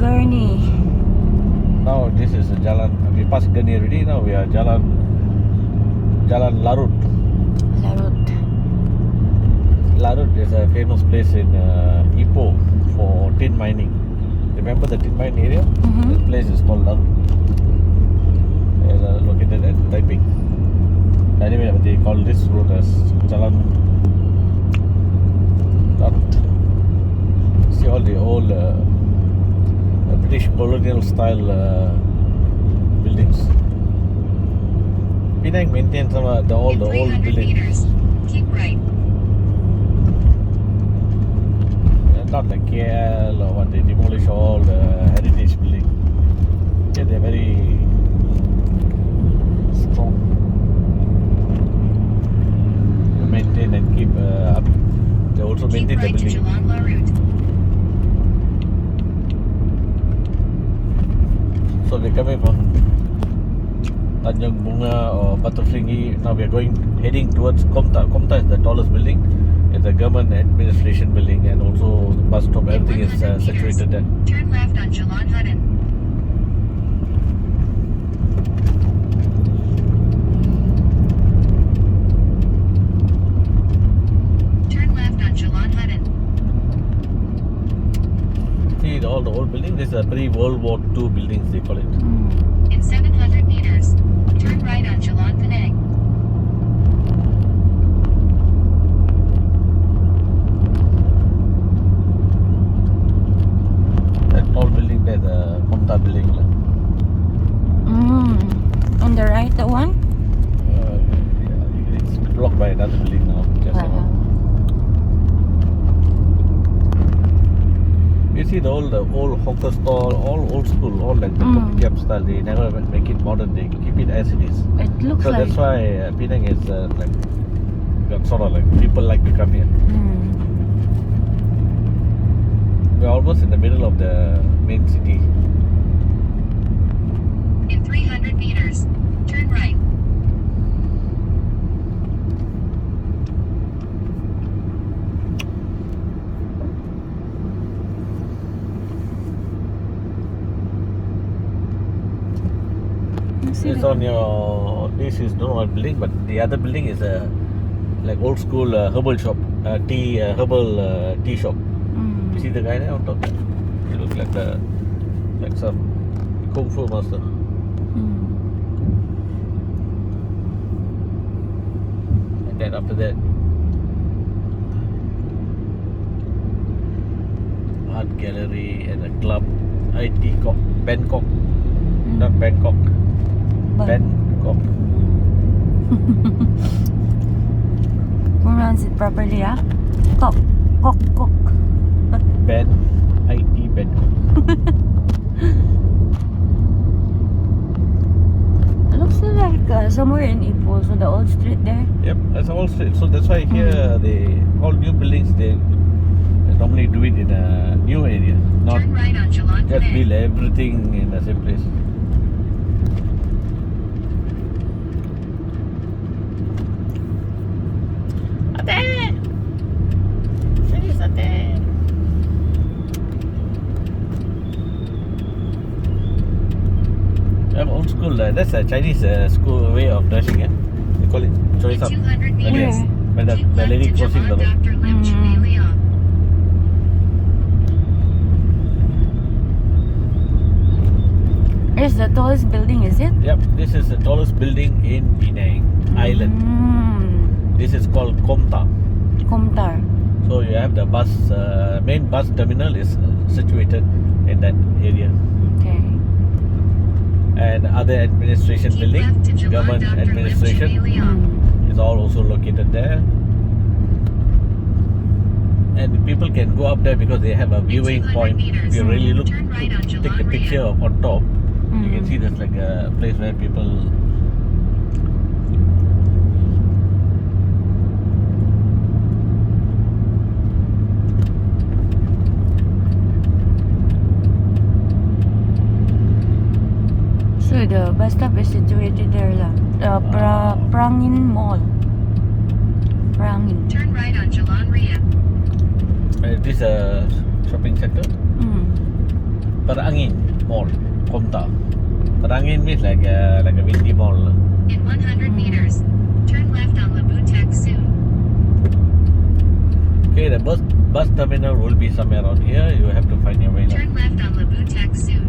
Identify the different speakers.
Speaker 1: Gurney.
Speaker 2: Now this is Jalan. We passed Gurney already. Now we are Jalan Larut.
Speaker 1: Larut.
Speaker 2: Larut is a famous place in Ipoh for tin mining. Remember the tin mine area?
Speaker 1: Mm-hmm.
Speaker 2: This place is called Larut. It's located at Taiping. Anyway, they call this road as Jalan Larut. See all the old British colonial style buildings. Penang maintains some of all the old buildings.
Speaker 3: Meters, keep right.
Speaker 2: Not like KL or what, they demolish all the heritage buildings. Yeah, they're very strong to maintain and keep up. They also
Speaker 3: Keep
Speaker 2: maintain the
Speaker 3: right to
Speaker 2: building.
Speaker 3: Jalan Larut.
Speaker 2: So we're coming from Tanjung Bunga or Butterflingy. Now we're heading towards Komtar. Komtar is the tallest building. It's a government administration building and also the bus stop.
Speaker 3: In
Speaker 2: Everything is
Speaker 3: 100
Speaker 2: situated there.
Speaker 3: meters, turn left on Jalan Hudden. Turn left on Jalan Hudden.
Speaker 2: See all the old buildings. These are pre-World War II buildings, they call it.
Speaker 3: In 700 meters, turn right on Jalan Penang.
Speaker 2: That tall building there, the Komtar building.
Speaker 1: On the right, the one?
Speaker 2: Yeah, it's blocked by another building now. Just you see the old hawker stall, all old school, all like the kopitiam style. They never make it modern. They keep it as it is.
Speaker 1: It looks
Speaker 2: So
Speaker 1: like.
Speaker 2: that's why Penang is like sort of like people like to come here. We're almost in the middle of the main city.
Speaker 3: In 300 meters, turn right.
Speaker 2: It's on your. This is not one building, but the other building is a like old school herbal shop, herbal tea shop. You see the guy there on top? He looks like some kung fu master. And then after that, art gallery and a club, Bangkok, not Bangkok, Bangkok.
Speaker 1: Pronounce it properly, ah? Kok.
Speaker 2: Bangkok.
Speaker 1: It looks like somewhere in Ipoh, so the old street there.
Speaker 2: Yep, that's all street. So that's why here all new buildings they normally do it in a new area, not
Speaker 3: Turn right on Jalan
Speaker 2: just
Speaker 3: Penang.
Speaker 2: build everything in the same place. Old school, that's a Chinese school way of dressing. They call it Choi
Speaker 3: In
Speaker 2: Sam.
Speaker 3: 200 meters,
Speaker 2: Yes. When
Speaker 3: keep
Speaker 2: the
Speaker 3: left
Speaker 2: lady
Speaker 3: to
Speaker 2: crossing the
Speaker 3: Jalan
Speaker 2: road.
Speaker 3: Dr. Lim Chui Liang.
Speaker 1: It's the tallest building, is it?
Speaker 2: Yep, this is the tallest building in Penang Island. This is called Komtar.
Speaker 1: Komtar.
Speaker 2: So you have the bus, main bus terminal is situated in that area.
Speaker 1: Okay.
Speaker 2: And other administration
Speaker 3: Keep
Speaker 2: building,
Speaker 3: left to Jalan
Speaker 2: government
Speaker 3: Dr. Lim Chui
Speaker 2: administration
Speaker 3: Liang.
Speaker 2: is all also located there. And people can go up there because they have a viewing
Speaker 3: 200
Speaker 2: point.
Speaker 3: meters,
Speaker 2: If you really look,
Speaker 3: turn right on
Speaker 2: take a
Speaker 3: Jalan
Speaker 2: picture
Speaker 3: Raya.
Speaker 2: of on top, you can see there's like a place where people.
Speaker 1: So the bus stop is situated there lah. The Prangin Mall. Prangin.
Speaker 3: Turn right on Jalan Raya.
Speaker 2: This is a shopping center. Prangin Mall, Komtar. Prangin means like a windy mall.
Speaker 3: In 100 meters, turn left on Labutek soon.
Speaker 2: Okay, the bus terminal will be somewhere around here. You have to find your way.
Speaker 3: Turn left on Labutek soon.